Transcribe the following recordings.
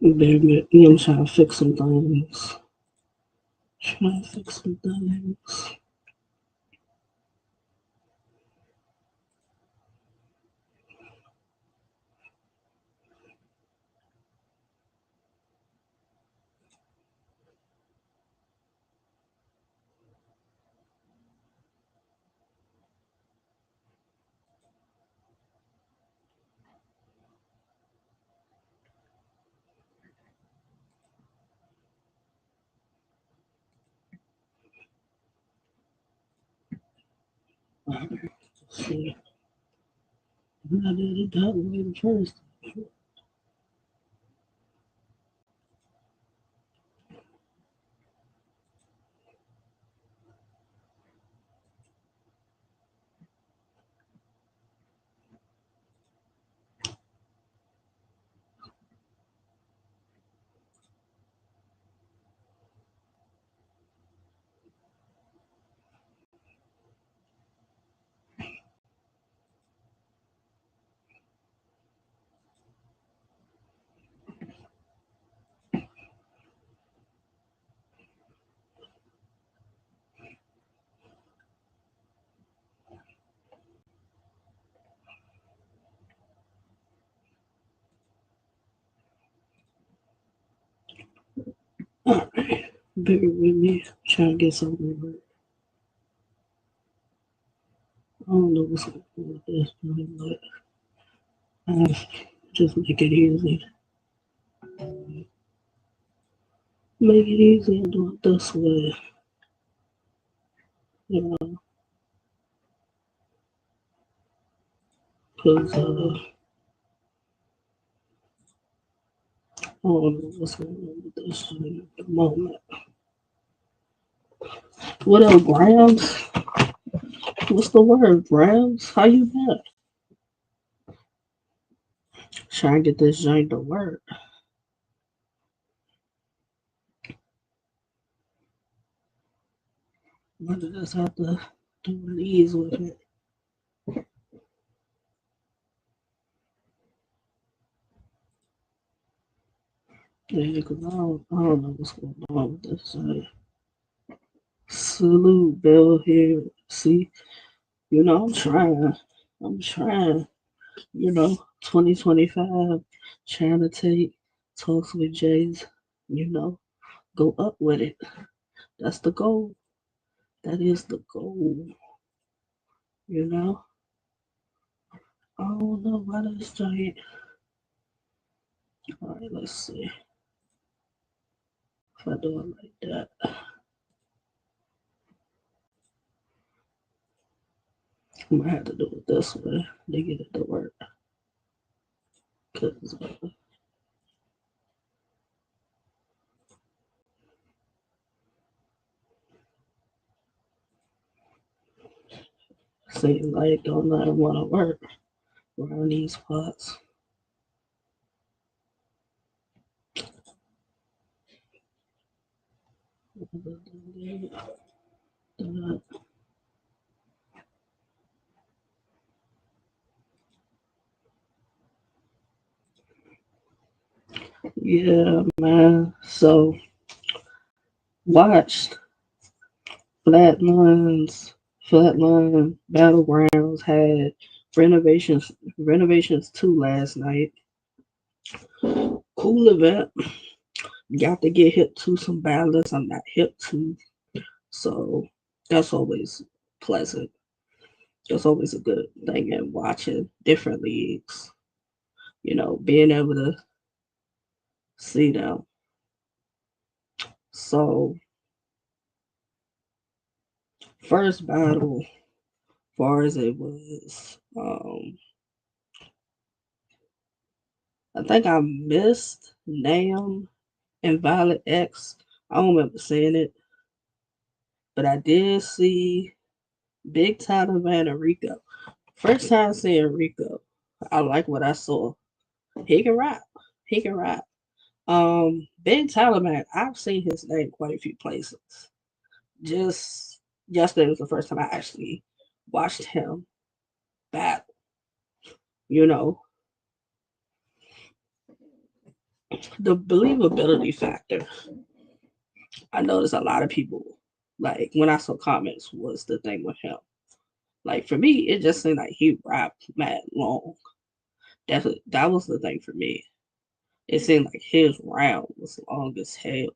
Baby, I'm trying to fix some things. Trying to fix some things. Let's see. I did it that way first. Alright. Bear with me. Trying to get something right. I don't know what's going on with this, but just make it easy. Make it easy and do it this way. You know, because I don't know what's going on with this thing at the moment. What up, Grams? What's the word, Grams? How you been? Trying to get this joint to work. But I just have to do it ease with it. Yeah, because I don't know what's going on with this thing. Salute, Bill here. See, I'm trying. I'm trying. 2025, trying to take talks with Jays, go up with it. That's the goal. That is the goal. You know? I don't know why this giant. Alright, let's see. If I do it like that, I'm gonna have to do it this way to get it to work. Cause seems like don't let it want to work around these spots. Yeah, man. So watched Flatlines, Flatline Battlegrounds had Renovations 2 last night. Cool event. Got to get hip to some battles I'm not hip to. So that's always pleasant. That's always a good thing in watching different leagues. Being able to see them. So first battle, far as it was, I think I missed Nam and Violet X. I don't remember seeing it, but I did see Big Taliban and Rico. First time seeing Rico, I like what I saw. He can rap. He can rap. Big Taliban, I've seen his name quite a few places. Just yesterday was the first time I actually watched him battle. You know, the believability factor. I noticed a lot of people, like when I saw comments, was the thing with him. Like for me, it just seemed like he rapped mad long. That was the thing for me. It seemed like his round was long as hell.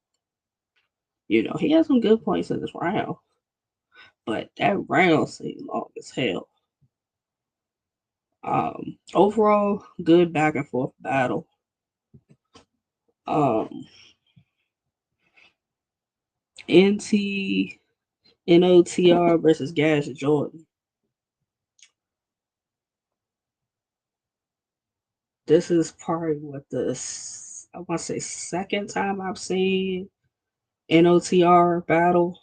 He had some good points in this round, but that round seemed long as hell. Overall, good back and forth battle. NT NOTR versus Gas Jordan. This is probably what I want to say second time I've seen NOTR battle.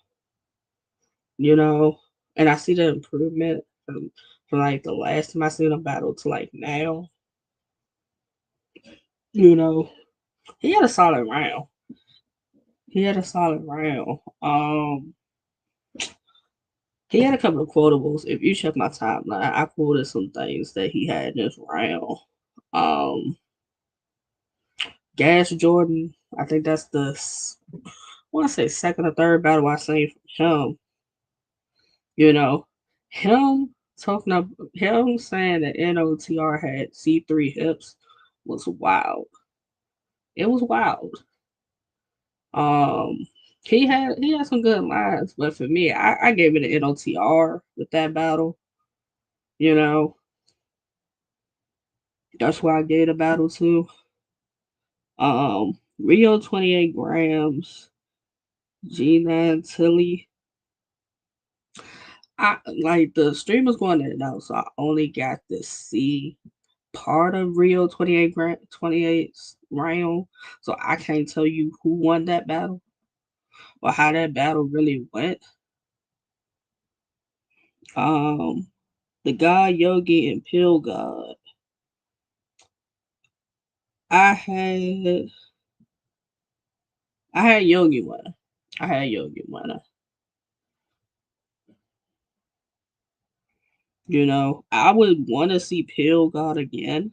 And I see the improvement from like the last time I seen them battle to like now. You know, he had a solid round. He had a solid round. He had a couple of quotables. If you check my timeline, I quoted some things that he had in this round. Um, Gas Jordan, I think that's I want to say second or third battle I seen from him. Him talking about him saying that NOTR had C3 hips was wild. It was wild. Um, he had some good lines, but for me, I gave it an NOTR with that battle. You know, that's why I gave the battle to. Rio 28 grams, G9 Tilly. I like the stream was going in and out, so I only got to see part of Rio 28 round. So I can't tell you who won that battle or how that battle really went. Um, the God Yogi and Pill God. I had I had Yogi winner. I had Yogi winner. I would want to see Pill God again.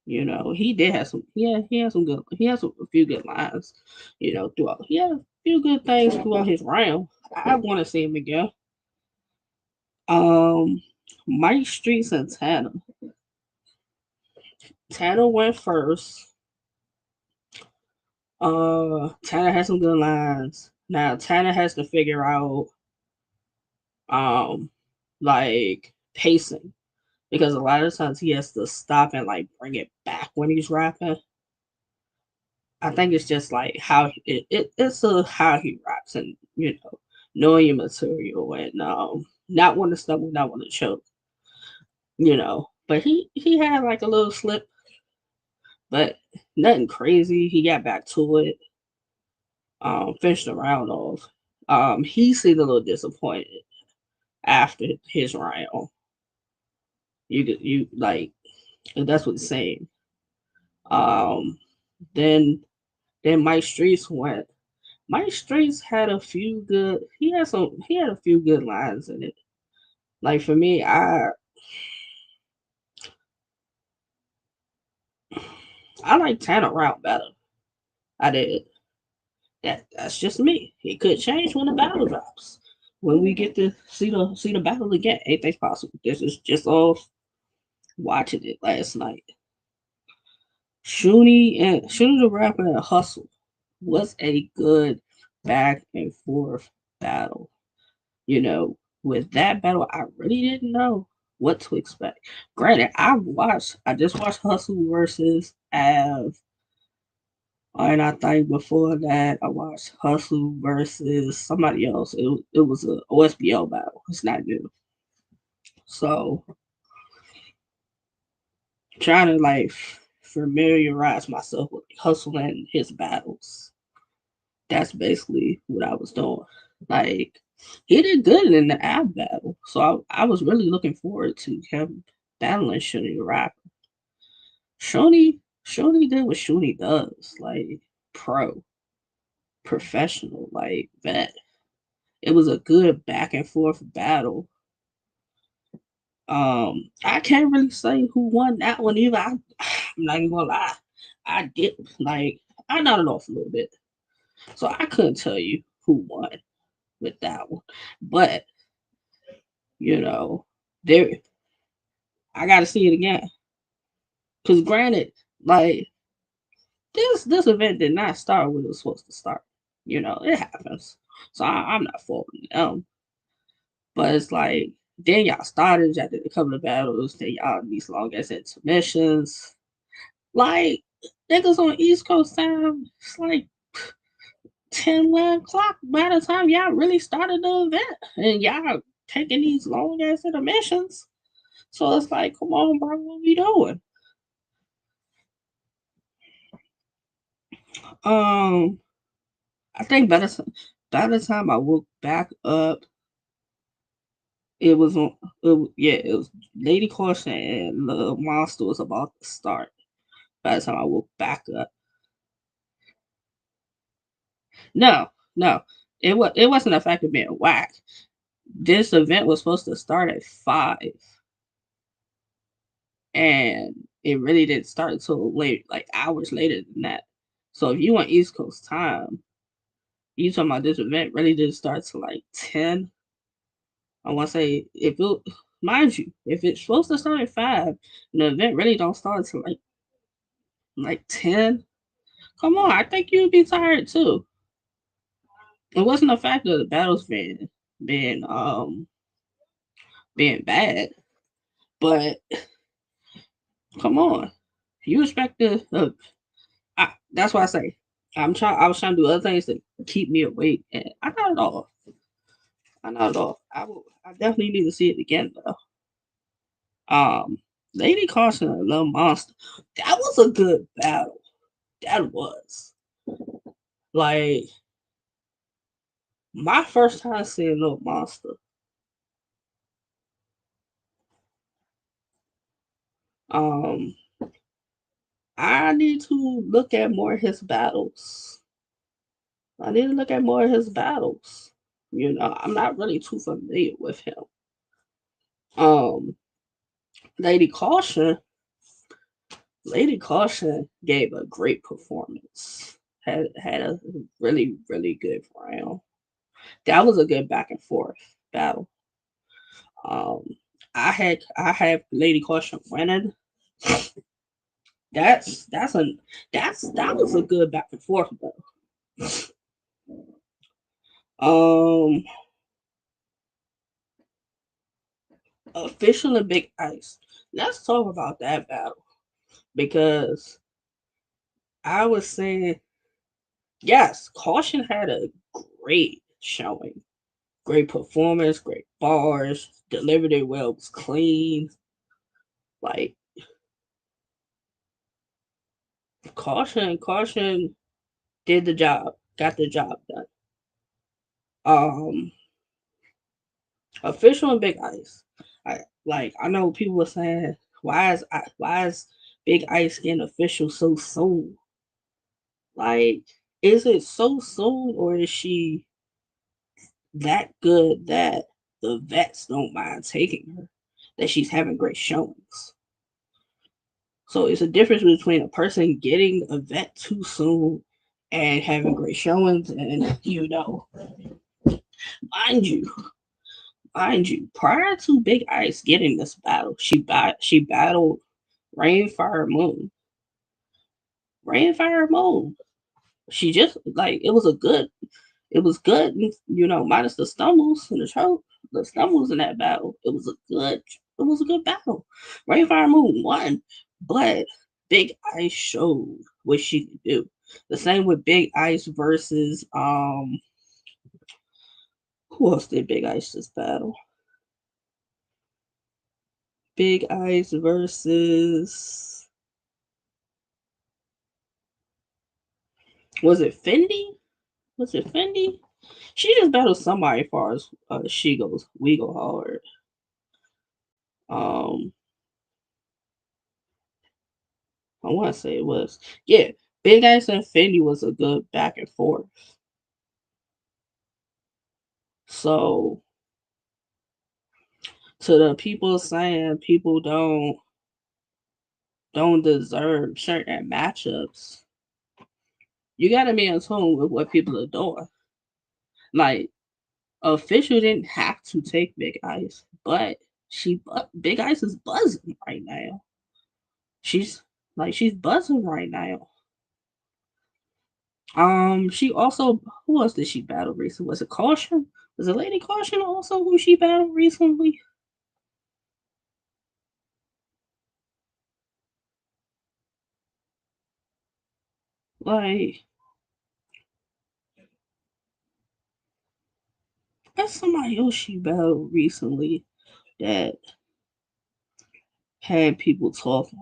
He did have some. Yeah, he had some good. He has a few good lines. Throughout. He had a few good things throughout his round. I want to see him again. Um, Mike Streets and Tanner. Tanner went first. Tanner has some good lines. Now Tanner has to figure out um like pacing because a lot of times he has to stop and like bring it back when he's rapping. I think it's just like how how he raps and knowing your material and not want to stumble, not want to choke. But he had like a little slip, but nothing crazy. He got back to it. Finished the round off. He seemed a little disappointed after his round. You like that's what he's saying. Um, then Mike Streets went. Mike Streets had a few good. He had a few good lines in it. Like for me, I like Tanner Route better. I did. That's just me. It could change when the battle drops. When we get to see the battle again, anything's possible. This is just off watching it last night. Shooty the Rapper and Hustle was a good back and forth battle. You know, with that battle, I really didn't know what to expect. Granted, I just watched Hustle versus Av, and I think before that I watched Hustle versus somebody else. It was a OSBL battle. It's not new. So trying to like familiarize myself with Hustle and his battles. That's basically what I was doing. Like he did good in the ab battle, so I was really looking forward to him battling Shoney the Rapper. Shoney did what Shoney does, like pro, professional, like vet. It was a good back and forth battle. I can't really say who won that one either. I'm not even gonna lie. I did like I nodded off a little bit, so I couldn't tell you who won with that one. But you know, there I gotta see it again. Cause granted, like this event did not start when it was supposed to start. You know, it happens. So I'm not faulting them. But it's like then y'all started, y'all did a couple of battles, then y'all these long ass intermissions. Like niggas on East Coast time, it's like 10, 11 o'clock by the time y'all really started the event. And y'all taking these long ass intermissions. So it's like, come on, bro, what we doing? Um, I think by the time I woke back up, it was on. It was Lady Caution and the monster was about to start. By the time I woke back up, no, no, it wasn't a fact of being whack. This event was supposed to start at 5, and it really didn't start until late, like hours later than that. So if you want East Coast time, you talking about this event really didn't start till like 10. I want to say if it, mind you, if it's supposed to start at 5, and the event really don't start until like 10. Come on, I think you'd be tired too. It wasn't a fact of the battles being being bad, but come on, you expect that's why I say I was trying to do other things to keep me awake, and I got it off. I got it off. I definitely need to see it again though. Um, Lady Carson and Lil Monster. That was a good battle. That was like my first time seeing Lil Monster. Um, I need to look at more of his battles. I need to look at more of his battles. You know, I'm not really too familiar with him. Um, Lady Caution, Lady Caution gave a great performance. Had a really good round. That was a good back and forth battle. Um, I have Lady Caution winning. That's a that was a good back and forth though. Um, Official and Big Ice. Let's talk about that battle because I was saying yes, Caution had a great showing, great performance, great bars, delivered it well, was clean. Like Caution did the job, got the job done. Um, Official and Big Ice. I know people were saying why is Big Ice getting official so soon? Like, is it so soon or is she that good that the vets don't mind taking her? That she's having great showings. So it's a difference between a person getting a vet too soon and having great showings. And mind you, prior to Big Ice getting this battle, she battled Rainfire Moon. Rainfire Moon. She just like it was good, minus the stumbles and the stumbles in that battle. It was a good battle. Rainfire Moon won, but Big Ice showed what she could do. The same with Big Ice versus who else did Big Ice just battle? Big Ice versus was it Fendi? Was it Fendi? She just battled somebody as far as she goes. We go hard. Um, I want to say it was yeah. Big Ice and Fendi was a good back and forth. So to the people saying people don't deserve certain matchups, you got to be in tune with what people are doing. Like official didn't have to take Big Ice, but Big Ice is buzzing right now. She's buzzing right now. She also who else did she battle recently? Was it Caution? Was it Lady Caution also who she battled recently? Like that's somebody else she battled recently that had people talking.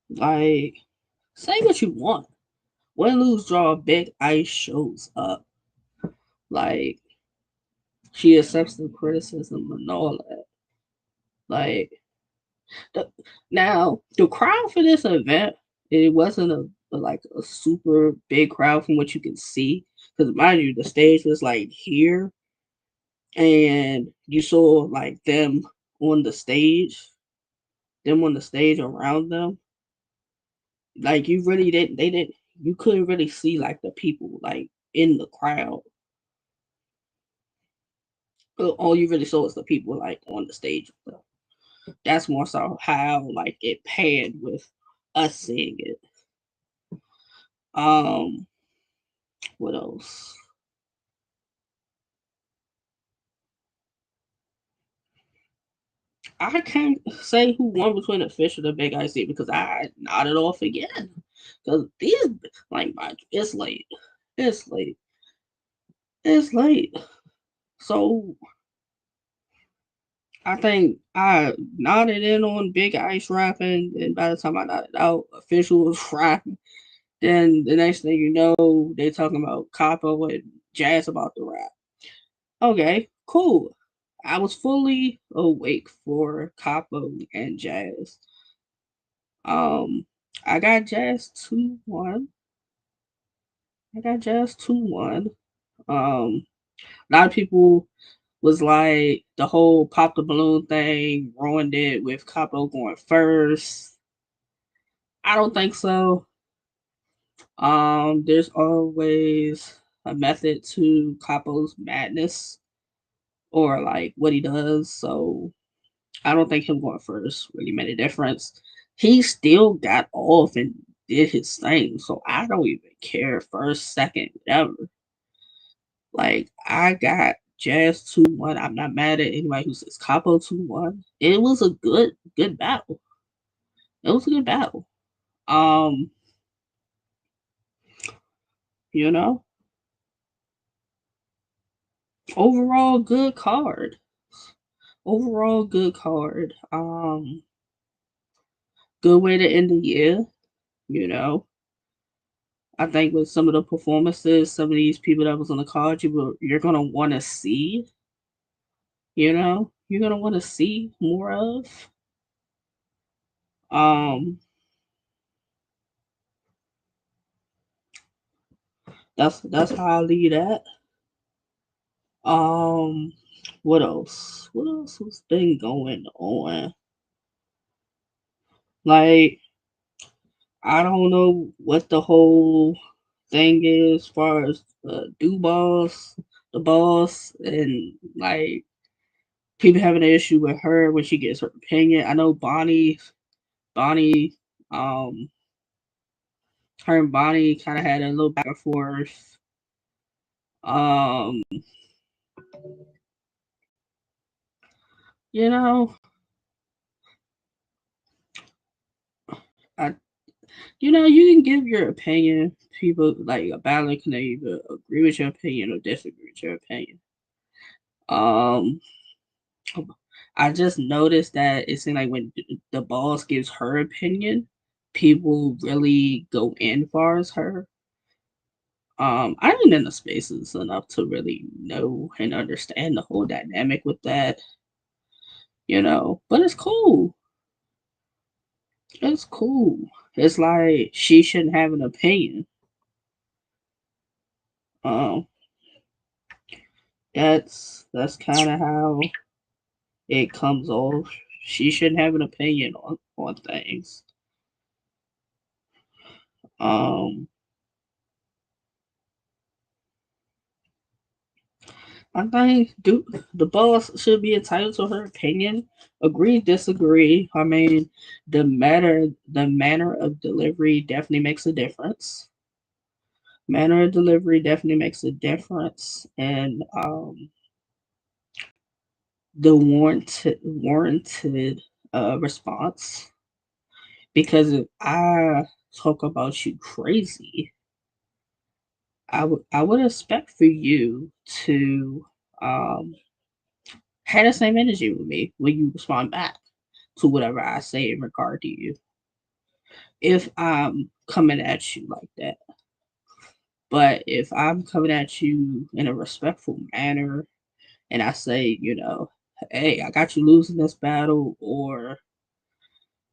Like, say what you want. Win, lose, draw, Big Ice shows up. Like, she accepts the criticism and all that. Like, the, now the crowd for this event, it wasn't a super big crowd from what you can see. Because mind you, the stage was like here, and you saw like on the stage, them on the stage around them. Like you really didn't, they didn't, you couldn't really see like the people like in the crowd. All you really saw was the people like on the stage. So that's more so how like it panned with us seeing it. Um, what else? I can't say who won between the fish and the big IC because I nodded off again. Because these, like, it's late. It's late. It's late. So I think I nodded in on Big Ice rapping, and by the time I nodded out, official was rapping. Then the next thing you know, they talking about Capo and Jazz about the rap. Okay, cool. I was fully awake for Capo and Jazz. Um, I got Jazz 2-1. I got Jazz 2-1. A lot of people was like the whole pop the balloon thing ruined it with Capo going first. I don't think so. There's always a method to Capo's madness or like what he does. So I don't think him going first really made a difference. He still got off and did his thing. So I don't even care first, second, whatever. Like I got Jazz 2-1. I'm not mad at anybody who says Capo 2-1. It was a good battle. It was a good battle. Um, you know, overall good card. Overall good card. Good way to end the year, you know. I think with some of the performances, some of these people that was on the card, you're gonna want to see. You're gonna want to see more of. Um, that's how I leave that. Um, What else? What else has been going on? Like, I don't know what the whole thing is as far as do boss, the boss, and like people having an issue with her when she gets her opinion. I know Bonnie, um, her and Bonnie kind of had a little back and forth. Um, you know, I you can give your opinion. People like a battler can either agree with your opinion or disagree with your opinion. Um, I just noticed that it seemed like when the boss gives her opinion, people really go in far as her. I ain't in the spaces enough to really know and understand the whole dynamic with that. But it's cool. It's cool. It's like she shouldn't have an opinion. Um, that's kind of how it comes off. She shouldn't have an opinion on things. Um, I think the boss should be entitled to her opinion. Agree, disagree. I mean, the manner of delivery definitely makes a difference. Manner of delivery definitely makes a difference, and the warranted response. Because if I talk about you crazy, I would expect for you to um have the same energy with me when you respond back to whatever I say in regard to you. If I'm coming at you like that. But if I'm coming at you in a respectful manner and I say, hey, I got you losing this battle, or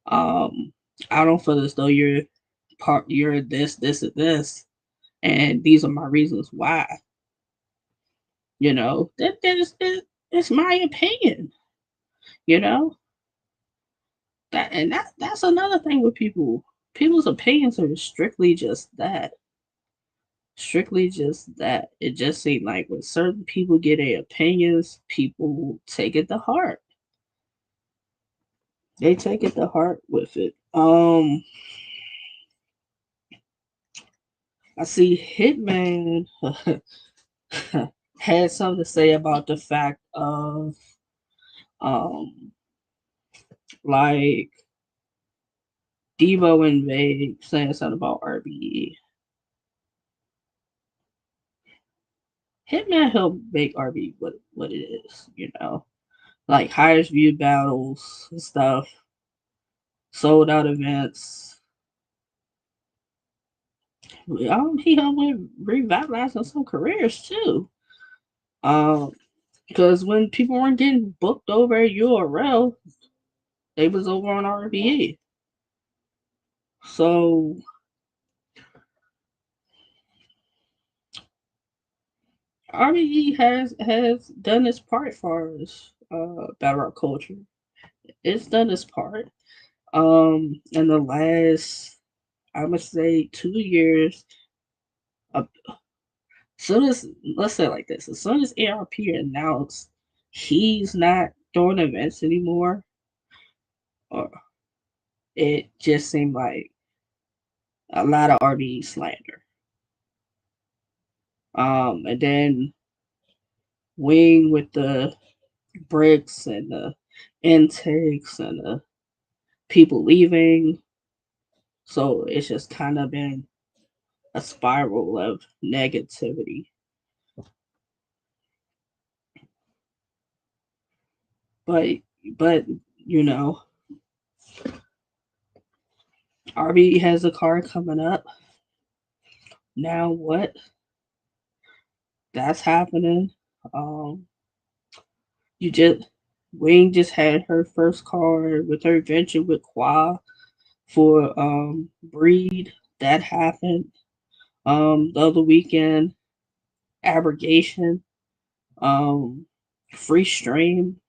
um, I don't feel as though you're this, and this, and these are my reasons why. It's my opinion. You know that's another thing with people. People's opinions are strictly just that. Strictly just that. It just seems like when certain people get their opinions, people take it to heart. They take it to heart with it. I see Hitman had something to say about the fact of um like Devo and Vague saying something about RBE. Hitman helped make RBE what it is. Like highest viewed battles and stuff, sold out events. He helped with revitalizing some careers too. Um, because when people weren't getting booked over at URL, they was over on RBE. So RBE has done its part for us, battle rap culture. It's done its part. In the last, I must say, 2 years, uh, soon as let's say it like this, as soon as ARP announced he's not doing events anymore, or it just seemed like a lot of RBE slander. And then Wing with the bricks and the intakes and the people leaving. So it's just kind of been a spiral of negativity. But but you know, RB has a card coming up. Now what? That's happening. Um, you just Wing just had her first card with her venture with Qua for Breed. That happened. The other weekend, Abrogation. Um, Free stream.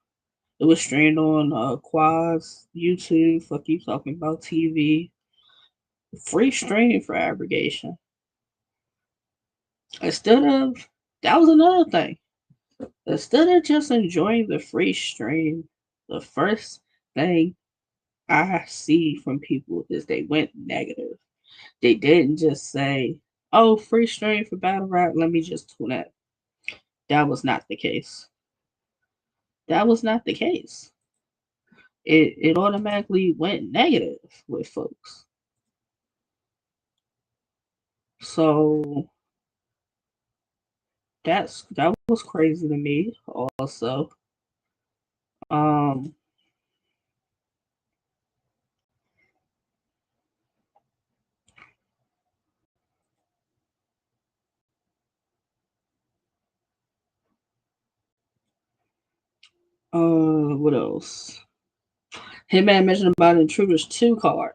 It was streamed on Quads, YouTube. Fuck you talking about TV. Free stream for abrogation. Instead of that was another thing. Instead of just enjoying the free stream, the first thing I see from people is they went negative. They didn't just say, "Oh, free stream for battle rap. Let me just tune that." That was not the case. That was not the case. It automatically went negative with folks. So that was crazy to me. Also, um, what else? Hitman mentioned about Intruders 2 card.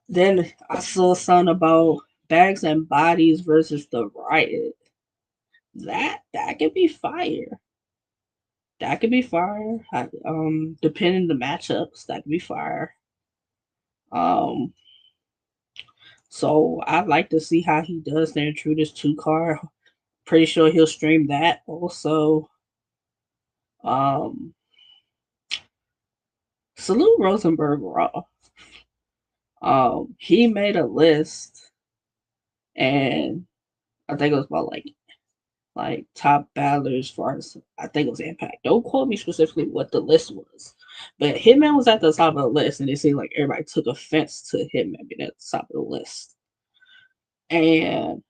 Then I saw something about Bags and Bodies versus the Riot. That could be fire. That could be fire. Depending the matchups, that could be fire. Um, so I'd like to see how he does the Intruders 2 card. Pretty sure he'll stream that also. Um, Salute Rosenberg Raw. He made a list, and I think it was about like top battlers as far as I think it was Impact. Don't quote me specifically what the list was, but Hitman was at the top of the list, and it seemed like everybody took offense to Hitman being at the top of the list. And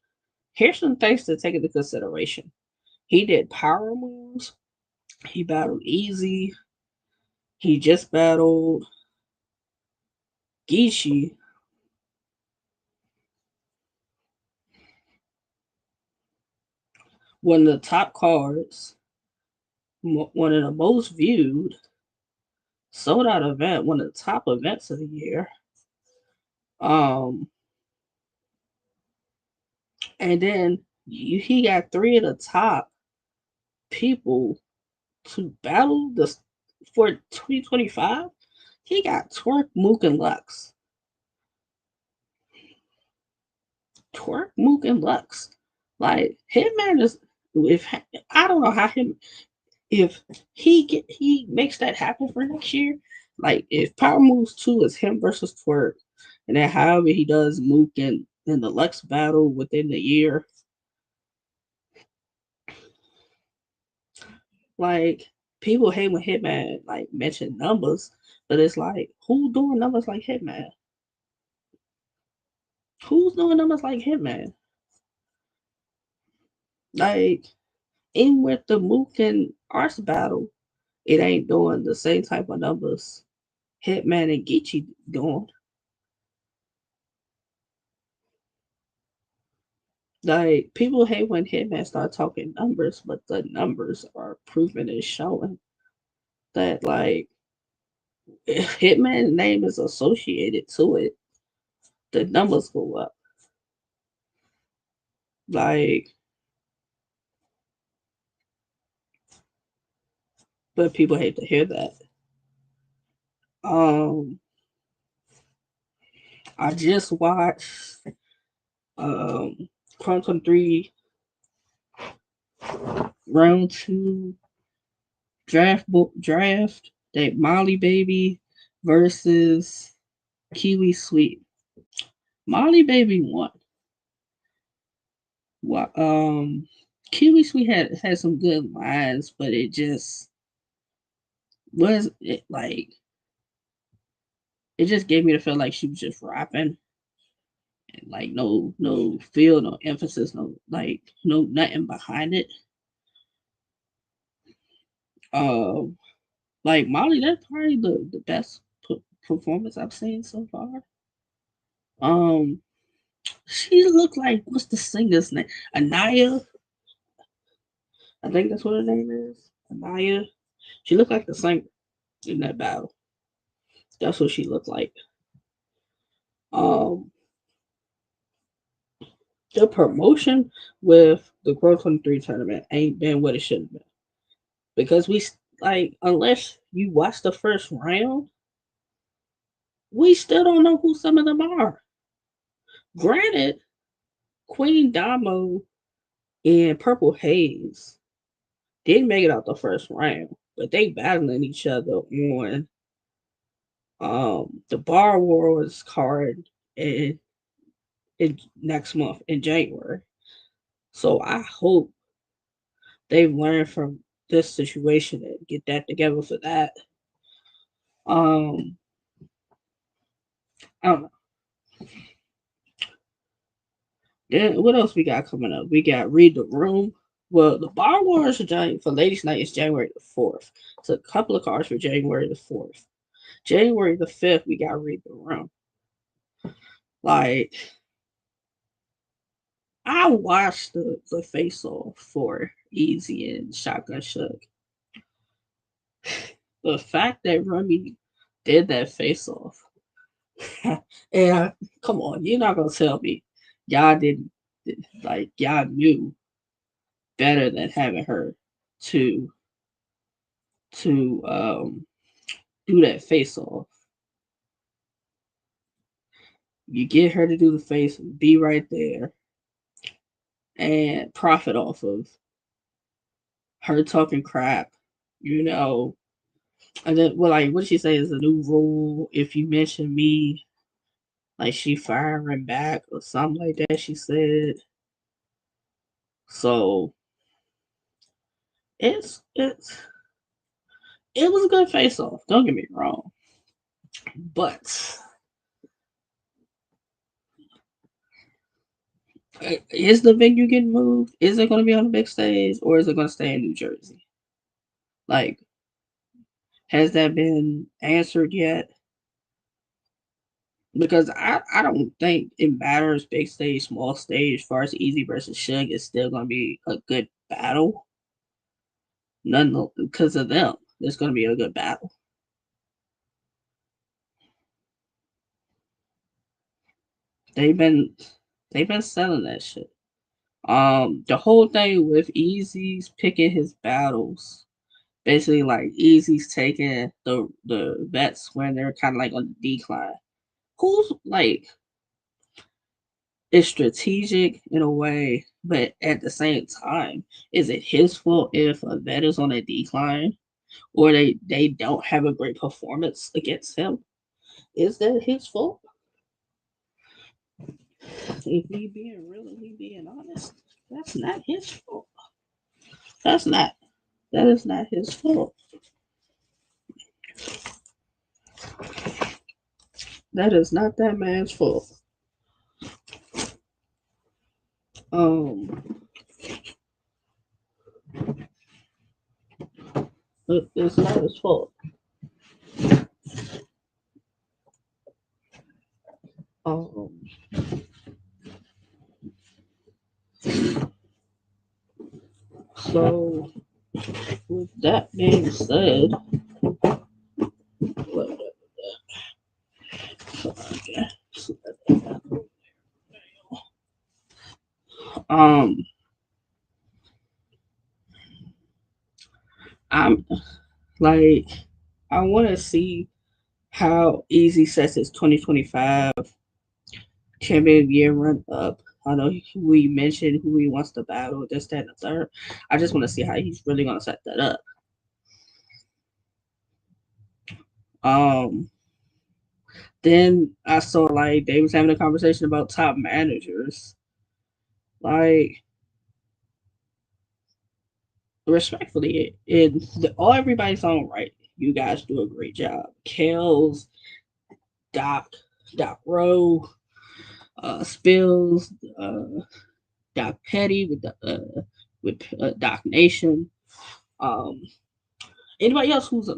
here's some things to take into consideration. He did power moves. He battled easy. He just battled Gishi. One of the top cards, one of the most viewed, sold out event, one of the top events of the year. Um, and then he got three of the top people to battle this for 2025. He got Twerk, Mook, and Lux. Twerk, Mook, and Lux. Like Hitman is if I don't know how him if he makes that happen for next year. Like if Power Moves 2 is him versus Twerk, and then however he does Mook and the Lux battle within the year, like people hate when Hitman like mention numbers, but it's like who doing numbers like Hitman? Who's doing numbers like Hitman? Like even with the Mook and Arts battle, it ain't doing the same type of numbers Hitman and Geechee doing. Like people hate when Hitman start talking numbers, but the numbers are proven and showing that like if Hitman name is associated to it, the numbers go up. Like, but people hate to hear that. Um, I just watched Quantum 3 round 2 draft that Molly Baby versus Kiwi Sweet. Molly Baby won. Kiwi Sweet had some good lines, but it just was it like it just gave me the feel like she was just rapping and like no feel, no emphasis, no like no nothing behind it. Um, like Molly, that's probably the best performance I've seen so far. Um, she looked like what's the singer's name? Anaya. I think that's what her name is. Anaya. She looked like the singer in that battle. That's what she looked like. Um, The promotion with the Growth 23 tournament ain't been what it should have been. Because like, unless you watch the first round, we still don't know who some of them are. Granted, Queen Damo and Purple Haze didn't make it out the first round, but they battling each other on the Bar Wars card in, in next month in January. So I hope they've learned from this situation and get that together for that. Um, I don't know. Then what else we got coming up? We got Read the Room. Well, the Bar Wars for Ladies Night is January the 4th. It's a couple of cards for January the 4th. January the 5th, we got Read the Room. Like, I watched the face off for Easy and Shotgun Shug. The fact that Rummy did that face off, and come on, you're not gonna tell me y'all didn't, like, y'all knew better than having her to do that face off. You get her to do the face, be right there, and profit off of her talking crap, you know. And then, well, like, what did she say is a new rule? If you mention me, like, she firing back or something like that, she said. So it's it was a good face off. Don't get me wrong, but is the venue getting moved? Is it going to be on the big stage, or is it going to stay in New Jersey? Like, has that been answered yet? Because I don't think it matters big stage, small stage. As far as Easy versus Shug, it's still going to be a good battle. None because of them, it's going to be a good battle. They've been selling that shit. The whole thing with Easy's picking his battles, basically like Easy's taking the vets when they're kind of like on the decline. Who's like, it's strategic in a way, but at the same time, is it his fault if a vet is on a decline or they don't have a great performance against him? Is that his fault? If we being real and we being honest, that's not his fault. That's not. That is not his fault. That is not that man's fault. Um, it's not his fault. Um, so with that being said, um, I'm like, I want to see how Easy sets his 2025 champion year run up. I know we mentioned who he wants to battle, this, that, and the third. I just want to see how he's really going to set that up. Um, then I saw like they was having a conversation about top managers. Like, respectfully, all everybody's on right. You guys do a great job. Kels, Doc, Doc Rowe, Spills, Doc Petty with Doc Nation. Um, Anybody else who's a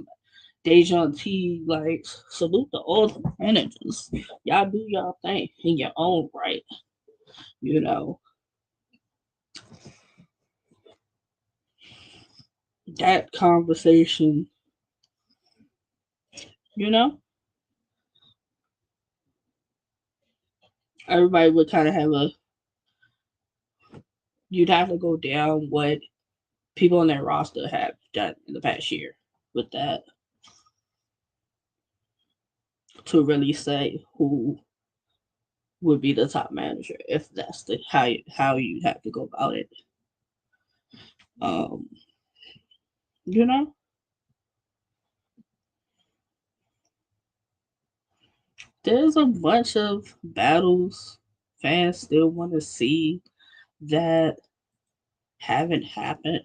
Dejan T, like, salute to all the managers. Y'all do y'all thing in your own right. You know, that conversation, you know, everybody would kind of have you'd have to go down what people on their roster have done in the past year with that to really say who would be the top manager if that's the how you have to go about it. Um, you know, there's a bunch of battles fans still want to see that haven't happened.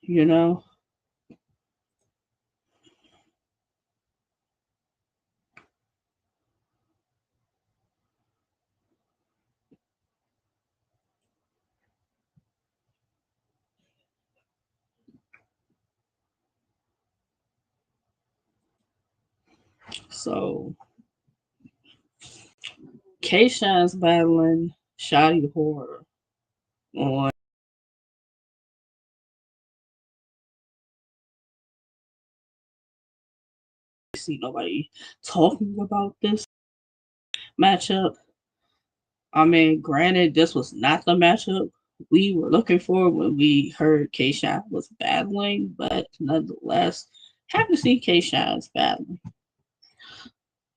You know, so K Shine's battling Shotty Horror on. See nobody talking about this matchup. I mean, granted, this was not the matchup we were looking for when we heard K Shine was battling, but nonetheless, happy to see K Shine's battling.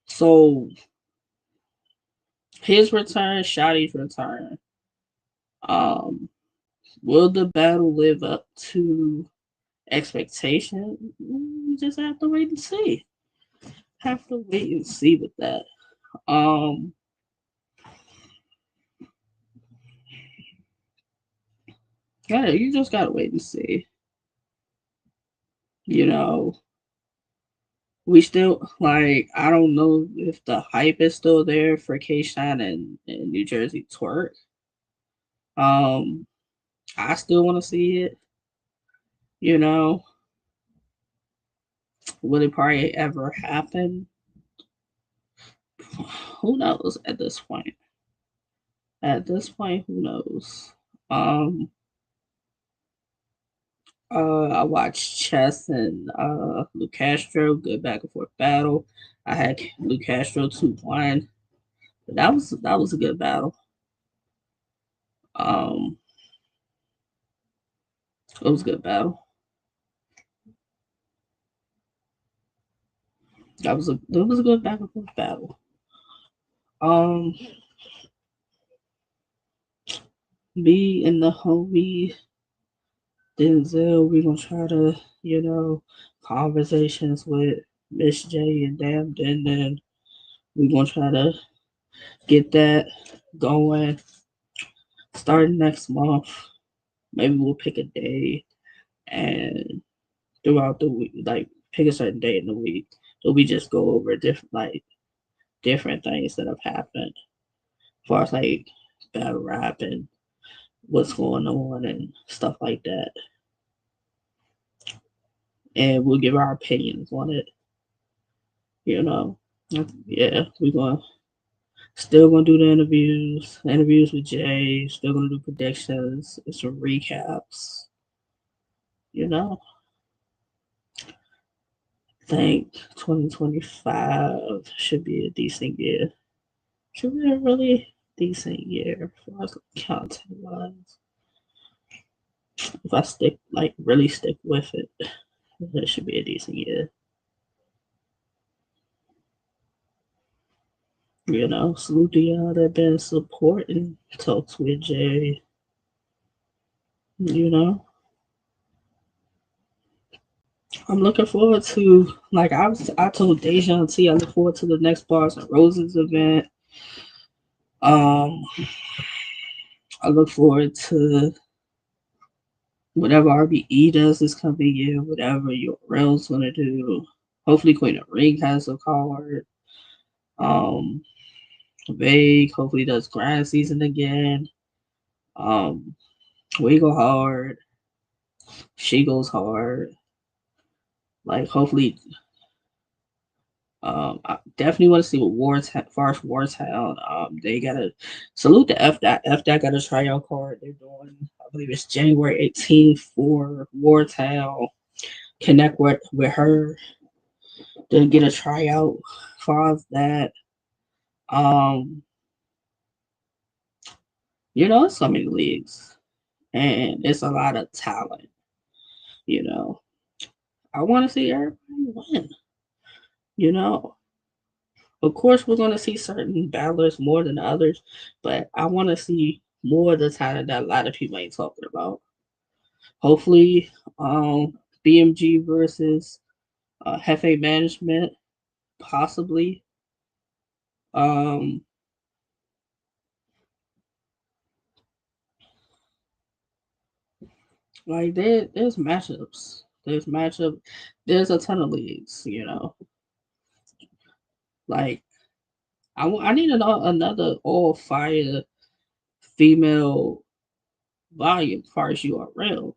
So his return, Shotty's return. Um, will the battle live up to expectation? We just have to wait and see. Have to wait and see with that. Um, yeah, you just gotta wait and see. You know, we still like I don't know if the hype is still there for K Shine and New Jersey Twerk. Um, I still want to see it. You know, will it probably ever happen? Who knows at this point? At this point, who knows? Um, I watched Chess and Luke Castro, good back and forth battle. I had Luke Castro 2-1. That was a good battle. Um, it was a good battle. That was a good back and forth battle. Um, me and the homie Denzel, we gonna try to, conversations with Miss J and Damn Den. We gonna try to get that going starting next month. Maybe we'll pick a day and throughout the week, like pick a certain day in the week. So we just go over different things that have happened, as far as like battle rap and what's going on and stuff like that. And we'll give our opinions on it. You know, yeah, we're gonna still gonna do the interviews with Jay. Still gonna do predictions and some recaps. You know, I think 2025 should be a decent year. Should be a really decent year for us content wise. If I really stick with it, it should be a decent year. Salute to y'all that been supporting Talks with Jay. You know, I'm looking forward to I told Deja T I look forward to the next Bars and Roses event. Um, I look forward to whatever RBE does this coming year, whatever your Rail's gonna do. Hopefully, Queen of Ring has a card. Um, Vague hopefully does grind season again. Um, we go hard. She goes hard. Like hopefully, I definitely want to see what Wartown. They gotta salute the F that got a tryout card. They're doing, I believe it's January 18th for Wartown. Connect with her to get a tryout for that. Um, It's so many leagues, and it's a lot of talent. You know, I want to see everybody win. You know, of course, we're going to see certain battlers more than others, but I want to see more of the talent that a lot of people ain't talking about. Hopefully, BMG versus Hefe Management, possibly. Um, like there's matchups. There's matchup. There's a ton of leagues. Like I need another all fire female volume as far as URL.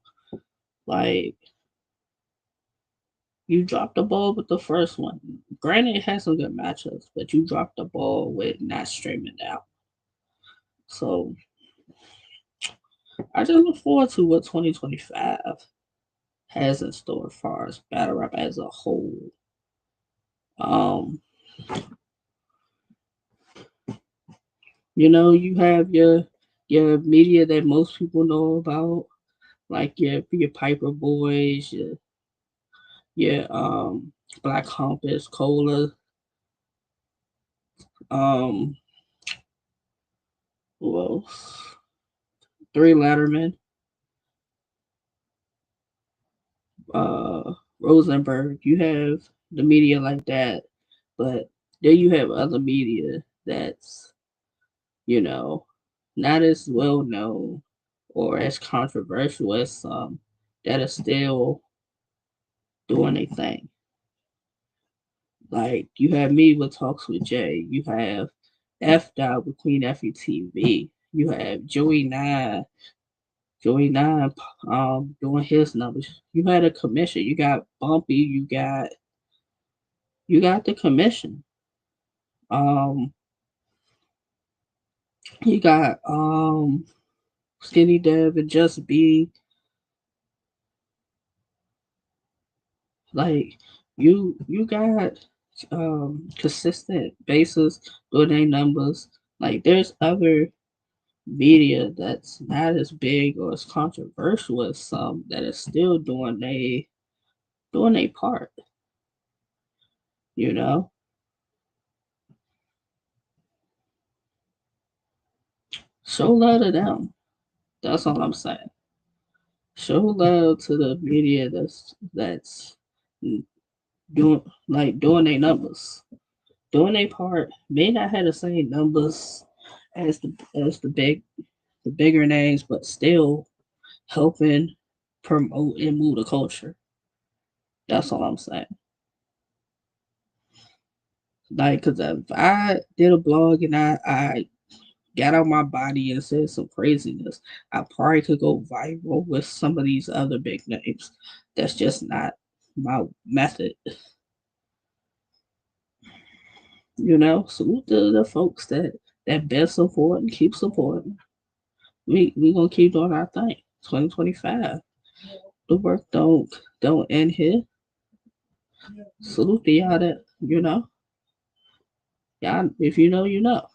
Like you dropped the ball with the first one. Granted, it has some good matchups, but you dropped the ball with not streaming out. So I just look forward to what 2025 has in store as far as battle rap as a whole. Um, you have your media that most people know about, like your Piper Boys, your Black Compass, Cola, um, who else? Three Letterman, Rosenberg. You have the media like that, but then you have other media that's you know not as well known or as controversial as some that are still doing a thing. Like you have me with Talks with Jay. You have F Dot with Queen FETV. You have Joey Nine, doing his numbers. You had a commission. You got Bumpy. You got the commission. Um, you got Skinny Dev and Just Be. Like you got consistent basis doing their numbers. Like there's other media that's not as big or as controversial as some that is still doing a part, you know? Show love to them. That's all I'm saying. Show love to the media that's doing their numbers. Doing their part may not have the same numbers as the bigger names, but still helping promote and move the culture. That's all I'm saying. Like, cause if I did a blog and I got out my body and said some craziness, I probably could go viral with some of these other big names. That's just not my method. Salute the folks that been supporting, keep supporting. We gonna keep doing our thing. 2025. The work don't end here. Salute to y'all that y'all. If you know, you know.